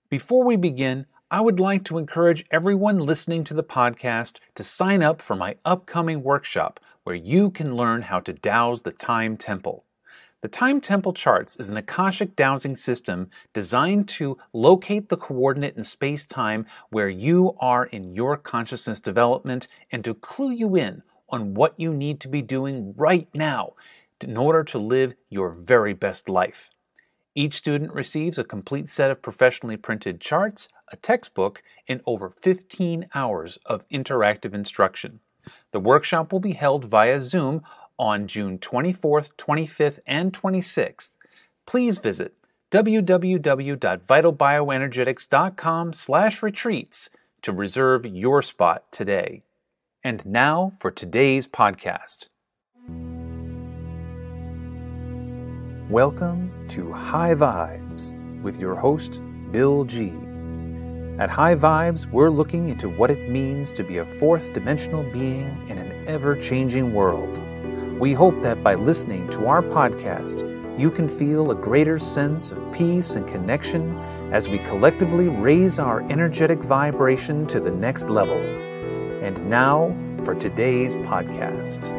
Before we begin, I would like to encourage everyone listening to the podcast to sign up for my upcoming workshop where you can learn how to dowse the Time Temple. The Time Temple Charts is an Akashic dowsing system designed to locate the coordinate in space-time where you are in your consciousness development and to clue you in on what you need to be doing right now in order to live your very best life. Each student receives a complete set of professionally printed charts, a textbook, and over 15 hours of interactive instruction. The workshop will be held via Zoom on June 24th, 25th, and 26th. Please visit www.vitalbioenergetics.com/retreats to reserve your spot today. And now for today's podcast. Welcome to High Vibes with your host, Bill G. At High Vibes, we're looking into what it means to be a fourth-dimensional being in an ever-changing world. We hope that by listening to our podcast, you can feel a greater sense of peace and connection as we collectively raise our energetic vibration to the next level. And now for today's podcast.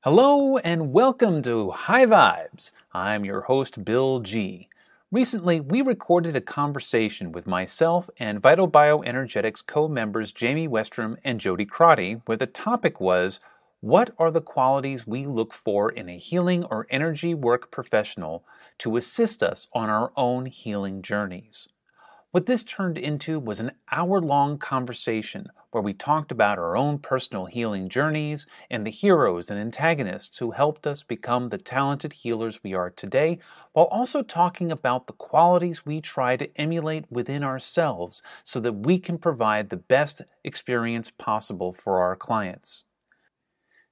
Hello and welcome to High Vibes. I'm your host, Bill G. Recently, we recorded a conversation with myself and Vital Bioenergetics co-members Jayme Westrom and Jody Crotty, where the topic was, what are the qualities we look for in a healing or energy work professional to assist us on our own healing journeys? What this turned into was an hour-long conversation where we talked about our own personal healing journeys and the heroes and antagonists who helped us become the talented healers we are today, while also talking about the qualities we try to emulate within ourselves so that we can provide the best experience possible for our clients.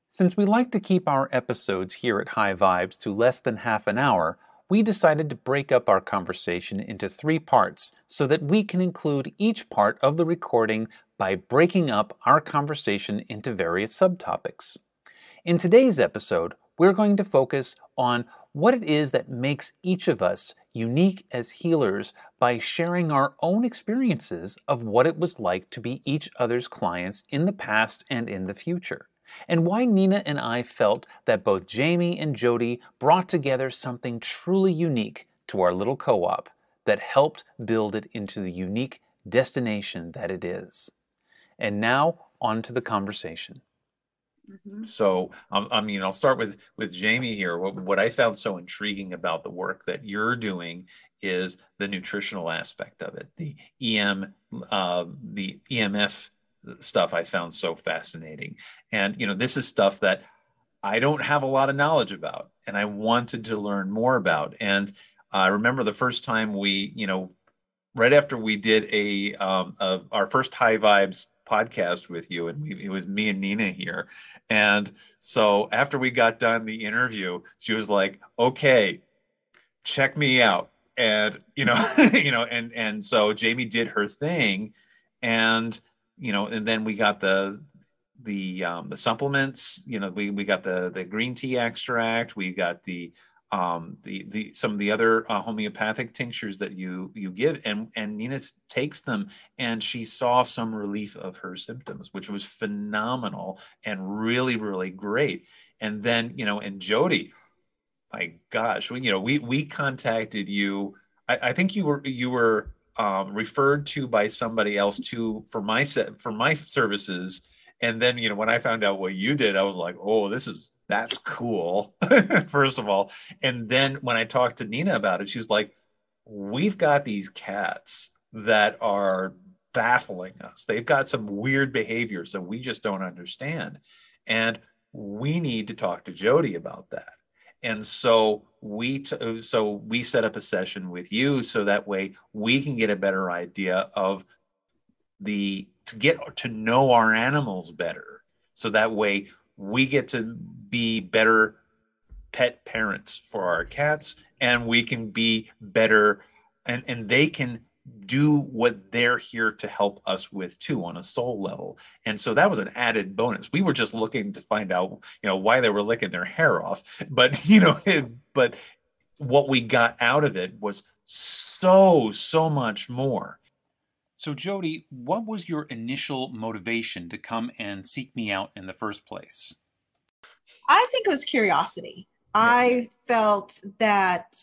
Since we like to keep our episodes here at High Vibes to less than half an hour, we decided to break up our conversation into 3 parts so that we can include each part of the recording by breaking up our conversation into various subtopics. In today's episode, we're going to focus on what it is that makes each of us unique as healers by sharing our own experiences of what it was like to be each other's clients in the past and in the future, and why Nina and I felt that both Jayme and Jody brought together something truly unique to our little co-op that helped build it into the unique destination that it is. And now, on to the conversation. So, I'll start with Jayme here. What I found so intriguing about the work that you're doing is the nutritional aspect of it, the EMF stuff I found so fascinating. And, this is stuff that I don't have a lot of knowledge about, and I wanted to learn more about. And I remember the first time we, right after we did our first High Vibes podcast with you, and it was me and Nina here. And so after we got done the interview, she was like, okay, check me out. And, and so Jayme did her thing, and then we got the supplements, we got the green tea extract, we got the some of the other homeopathic tinctures that you give, and Nina takes them, and she saw some relief of her symptoms, which was phenomenal and really, really great. And then, and Jody, my gosh, we contacted you. I think you were referred to by somebody else for my services. And then, when I found out what you did, I was like, oh, that's cool. First of all. And then when I talked to Nina about it, she was like, we've got these cats that are baffling us. They've got some weird behaviors that we just don't understand. And we need to talk to Jody about that. And so we set up a session with you so that way we can get a better idea of to get to know our animals better. So that way we get to be better pet parents for our cats, and we can be better, and they can do what they're here to help us with too on a soul level. And so that was an added bonus. We were just looking to find out, why they were licking their hair off. But, but what we got out of it was so much more. So Jody, what was your initial motivation to come and seek me out in the first place? I think it was curiosity. Yeah. I felt that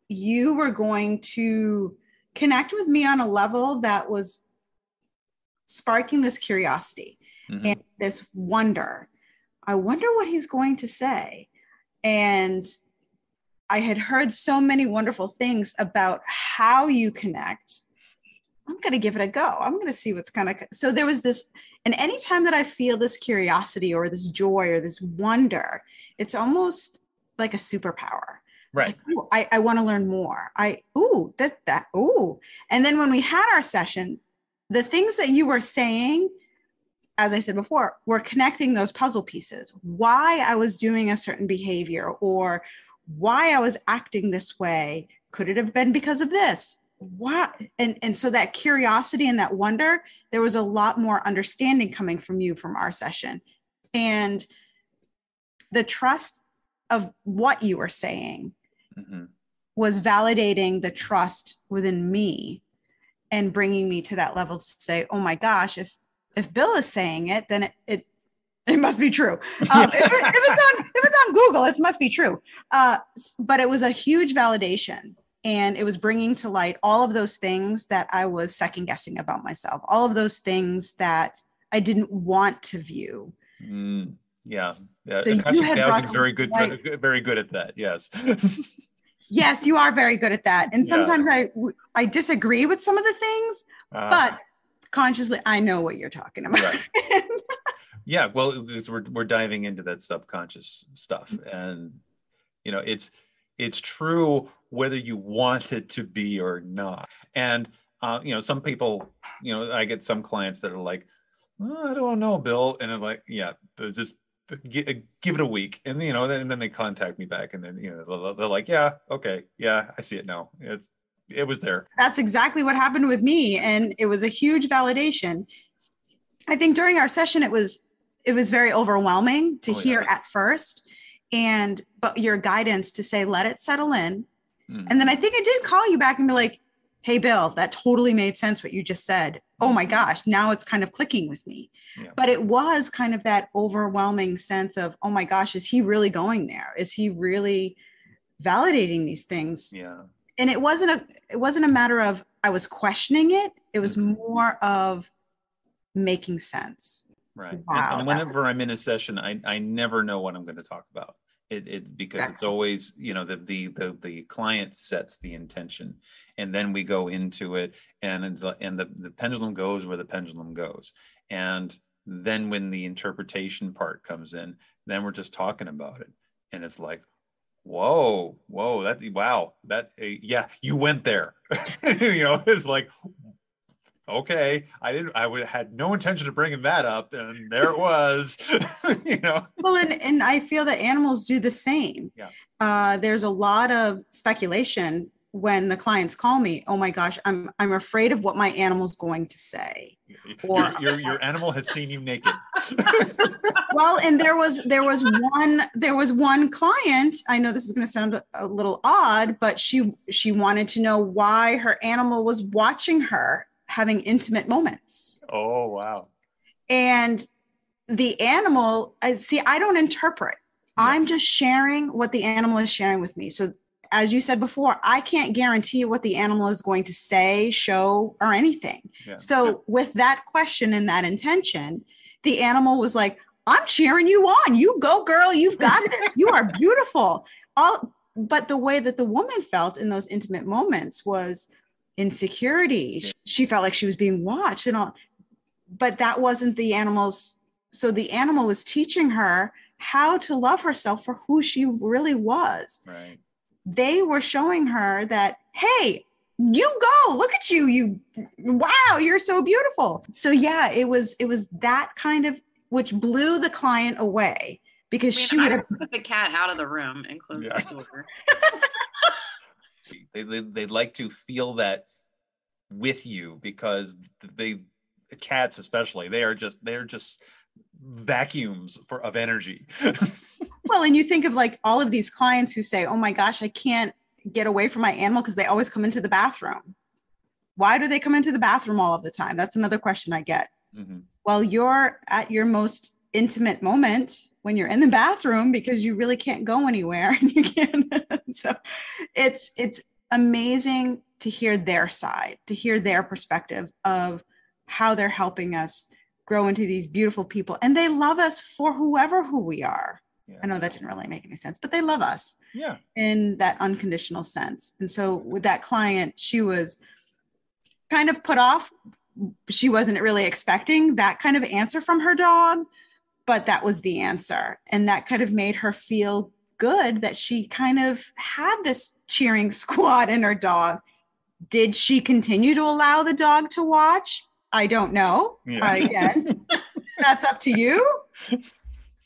you were going to connect with me on a level that was sparking this curiosity and this wonder. I wonder what he's going to say. And I had heard so many wonderful things about how you connect. I'm going to give it a go. I'm going to see what's going to. So there was this, and anytime that I feel this curiosity or this joy or this wonder, it's almost like a superpower. Right. Like, I want to learn more. And then when we had our session, the things that you were saying, as I said before, were connecting those puzzle pieces. Why I was doing a certain behavior or why I was acting this way. Could it have been because of this? What? And so that curiosity and that wonder, there was a lot more understanding coming from you from our session. And the trust of what you were saying was validating the trust within me and bringing me to that level to say, oh my gosh, if Bill is saying it, then it must be true. If it's on Google, it must be true. But it was a huge validation. And it was bringing to light all of those things that I was second guessing about myself, all of those things that I didn't want to view. Yeah. So you had Dowsing's very good at that. Yes. Yes, you are very good at that. And sometimes I disagree with some of the things, but consciously I know what you're talking about. Right. Yeah. Well, we're diving into that subconscious stuff, and it's true whether you want it to be or not. And some people, I get some clients that are like, I don't know, Bill, and I'm like, yeah, just give it a week, and and then they contact me back, and then they're like, yeah, okay, yeah, I see it now. It was there. That's exactly what happened with me, and it was a huge validation. I think during our session, it was very overwhelming to hear at first. But your guidance to say, let it settle in. And then I think I did call you back and be like, hey, Bill, that totally made sense what you just said. Oh my gosh, now it's kind of clicking with me. Yeah. But it was kind of that overwhelming sense of, oh my gosh, is he really going there? Is he really validating these things? Yeah. And it wasn't a matter of I was questioning it. It was more of making sense. Right. Wow, and whenever I'm in a session, I never know what I'm going to talk about. Because It's always, the client sets the intention, and then we go into it, and the pendulum goes where the pendulum goes. And then when the interpretation part comes in, then we're just talking about it. And it's like, whoa, you went there. It's like, okay, I had no intention of bringing that up, and there it was. Well, and I feel that animals do the same. Yeah. There's a lot of speculation when the clients call me. Oh my gosh, I'm afraid of what my animal's going to say. Or your animal has seen you naked. Well, and there was one client. I know this is going to sound a little odd, but she wanted to know why her animal was watching her having intimate moments. Oh, wow. And the animal, I don't interpret. Yeah. I'm just sharing what the animal is sharing with me. So as you said before, I can't guarantee what the animal is going to say, show, or anything. Yeah. So with that question and that intention, the animal was like, I'm cheering you on. You go, girl. You've got this. You are beautiful. But the way that the woman felt in those intimate moments was insecurity. She felt like she was being watched and all, but that wasn't the animal's. So the animal was teaching her how to love herself for who she really was. Right. They were showing her that, hey, you go, look at you, wow, you're so beautiful. So yeah, it was that kind of, which blew the client away because she would have put the cat out of the room and closed the door. They'd like to feel that with you, because cats especially, they're just vacuums of energy. Well, and you think of like all of these clients who say, oh my gosh, I can't get away from my animal because they always come into the bathroom. Why do they come into the bathroom all of the time? That's another question I get. Mm-hmm. Well, you're at your most intimate moment when you're in the bathroom because you really can't go anywhere. And you can't. So it's amazing to hear their side, to hear their perspective of how they're helping us grow into these beautiful people. And they love us for who we are. Yeah. I know that didn't really make any sense, but they love us in that unconditional sense. And so with that client, she was kind of put off. She wasn't really expecting that kind of answer from her dog, but that was the answer. And that kind of made her feel good that she kind of had this cheering squad in her dog. Did she continue to allow the dog to watch? I don't know. Yeah. Again, that's up to you.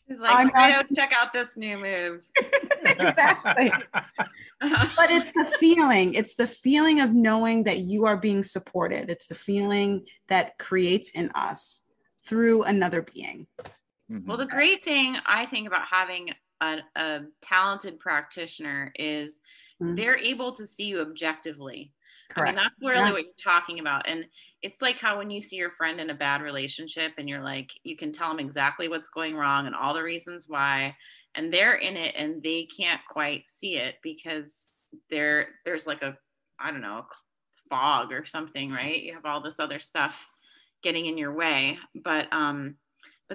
He's like, I don't check out this new move. Exactly. But it's the feeling. It's the feeling of knowing that you are being supported. It's the feeling that creates in us through another being. Mm-hmm. Well, the great thing I think about having a talented practitioner is they're able to see you objectively. Correct. I mean, that's really what you're talking about. And it's like how when you see your friend in a bad relationship and you're like, you can tell them exactly what's going wrong and all the reasons why, and they're in it and they can't quite see it because there's like a fog or something, right? You have all this other stuff getting in your way, but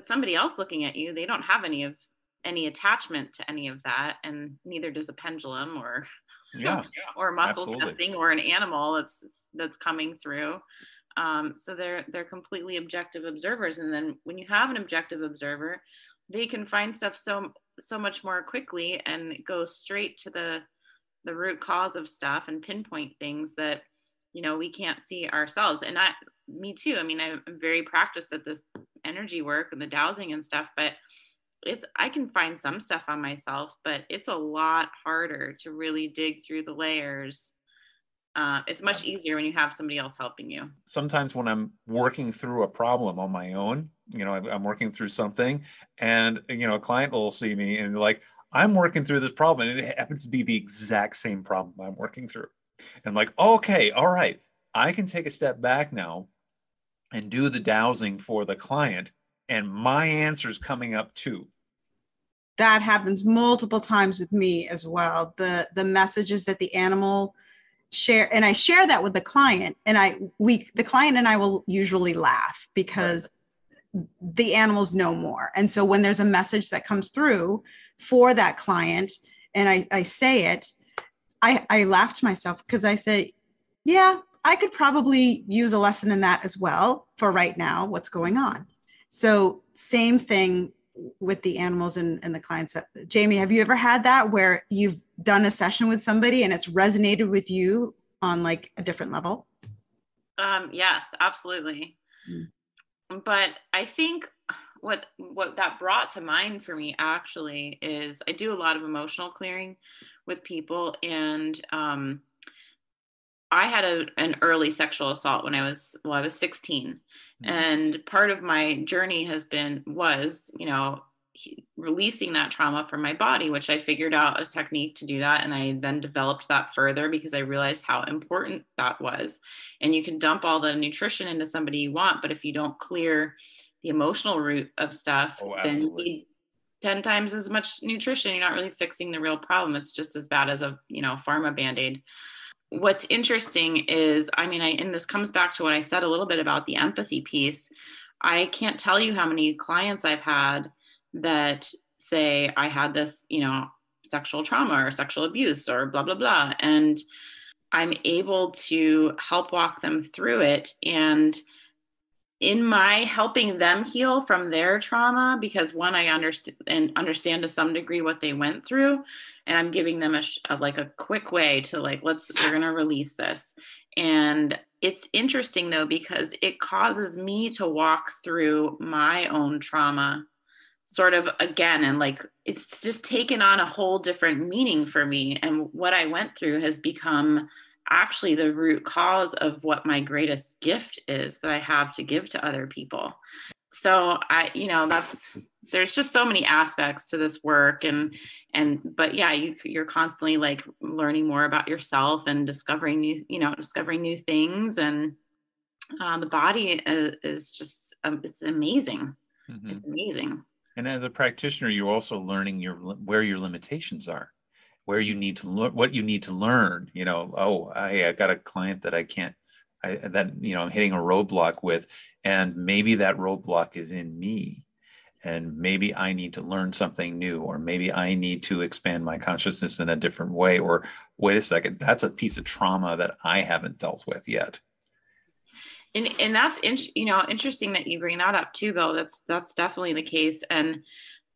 somebody else looking at you, they don't have any attachment to any of that, and neither does a pendulum or muscle testing or an animal that's coming through. So they're completely objective observers. And then when you have an objective observer, they can find stuff so much more quickly and go straight to the root cause of stuff and pinpoint things that, we can't see ourselves. And me too. I mean, I'm very practiced at this energy work and the dowsing and stuff, but I can find some stuff on myself, but it's a lot harder to really dig through the layers. It's much easier when you have somebody else helping you. Sometimes when I'm working through a problem on my own, I'm working through something, and, a client will see me and like, I'm working through this problem, and it happens to be the exact same problem I'm working through. And like, okay, all right, I can take a step back now and do the dowsing for the client, and my answer's coming up too. That happens multiple times with me as well. The messages that the animal share, and I share that with the client, and the client and I will usually laugh because the animals know more. And so when there's a message that comes through for that client and I say it, I laugh to myself because I say, yeah, I could probably use a lesson in that as well for right now, what's going on. So same thing with the animals and the clients. Jayme, have you ever had that where you've done a session with somebody and it's resonated with you on like a different level? Yes, absolutely. But I think what that brought to mind for me actually is I do a lot of emotional clearing with people, and I had an early sexual assault when I was 16. Mm-hmm. And part of my journey was releasing that trauma from my body, which I figured out a technique to do that. And I then developed that further because I realized how important that was. And you can dump all the nutrition into somebody you want, but if you don't clear the emotional root of stuff, then you need 10 times as much nutrition. You're not really fixing the real problem. It's just as bad as a, pharma Band-Aid. What's interesting is, and this comes back to what I said a little bit about the empathy piece. I can't tell you how many clients I've had that say, I had this, sexual trauma or sexual abuse or blah, blah, blah. And I'm able to help walk them through it. And in my helping them heal from their trauma, because one, I understand to some degree what they went through, and I'm giving them a quick way to we're going to release this. And it's interesting though, because it causes me to walk through my own trauma sort of again. And it's just taken on a whole different meaning for me. And what I went through has become actually the root cause of what my greatest gift is that I have to give to other people. So there's just so many aspects to this work, but yeah, you're constantly like learning more about yourself and discovering new things, and the body is just it's amazing. Mm-hmm. It's amazing. And as a practitioner, you're also learning where your limitations are, where you need to learn, what you need to learn. I got a client that I'm hitting a roadblock with, and maybe that roadblock is in me, and maybe I need to learn something new, or maybe I need to expand my consciousness in a different way, or wait a second, that's a piece of trauma that I haven't dealt with yet. And that's interesting that you bring that up too, Bill. That's definitely the case. And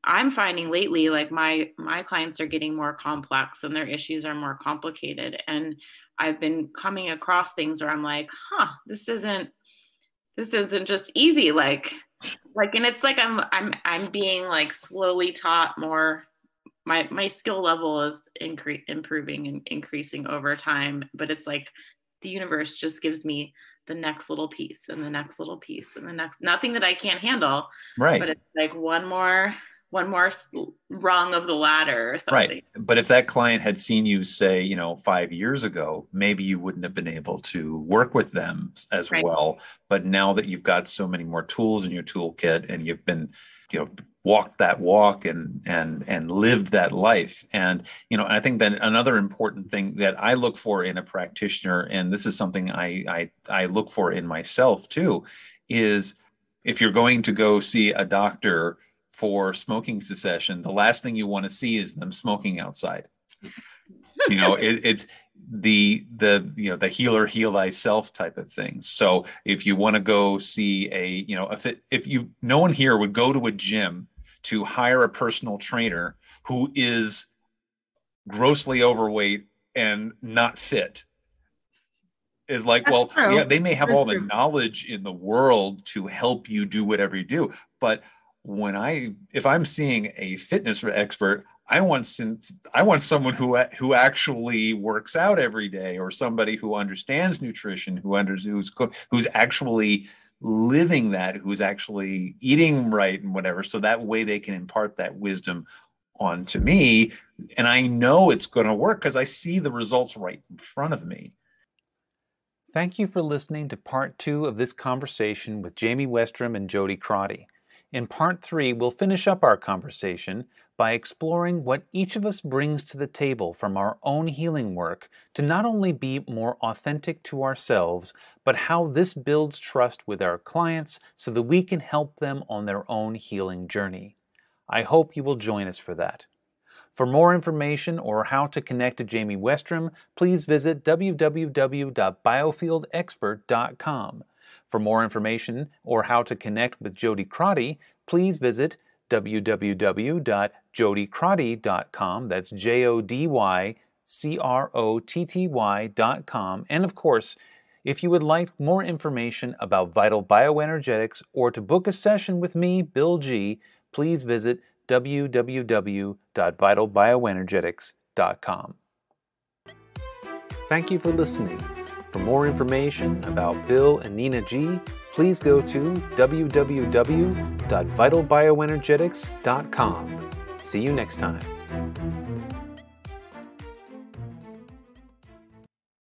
I'm finding lately, like my clients are getting more complex and their issues are more complicated. And I've been coming across things where I'm like, this isn't just easy. And it's like I'm being like slowly taught more. My skill level is improving and increasing over time, but it's like the universe just gives me the next little piece and the next little piece and the next, nothing that I can't handle. Right. But it's like one more rung of the ladder or something. Right. But if that client had seen you, say, 5 years ago, maybe you wouldn't have been able to work with them as well. But now that you've got so many more tools in your toolkit, and you've been, walked that walk and lived that life. And, I think that another important thing that I look for in a practitioner, and this is something I look for in myself too, is if you're going to go see a doctor for smoking cessation, the last thing you want to see is them smoking outside. It's the healer heal thyself type of thing. So if you want to go see no one here would go to a gym to hire a personal trainer who is grossly overweight and not fit. Is like, they may have all the knowledge in the world to help you do whatever you do, but if I'm seeing a fitness expert, I want someone who actually works out every day, or somebody who understands nutrition, who's actually living that, who's actually eating right and whatever, so that way they can impart that wisdom onto me, and I know it's going to work because I see the results right in front of me. Thank you for listening to part 2 of this conversation with Jayme Westrom and Jody Crotty. In part 3, we'll finish up our conversation by exploring what each of us brings to the table from our own healing work to not only be more authentic to ourselves, but how this builds trust with our clients so that we can help them on their own healing journey. I hope you will join us for that. For more information or how to connect to Jayme Westrom, please visit www.biofieldexpert.com. For more information or how to connect with Jody Crotty, please visit www.jodycrotty.com. That's JODYCROTTY.com. And of course, if you would like more information about Vital Bioenergetics or to book a session with me, Bill G., please visit www.vitalbioenergetics.com. Thank you for listening. For more information about Bill and Nina G., please go to www.vitalbioenergetics.com. See you next time.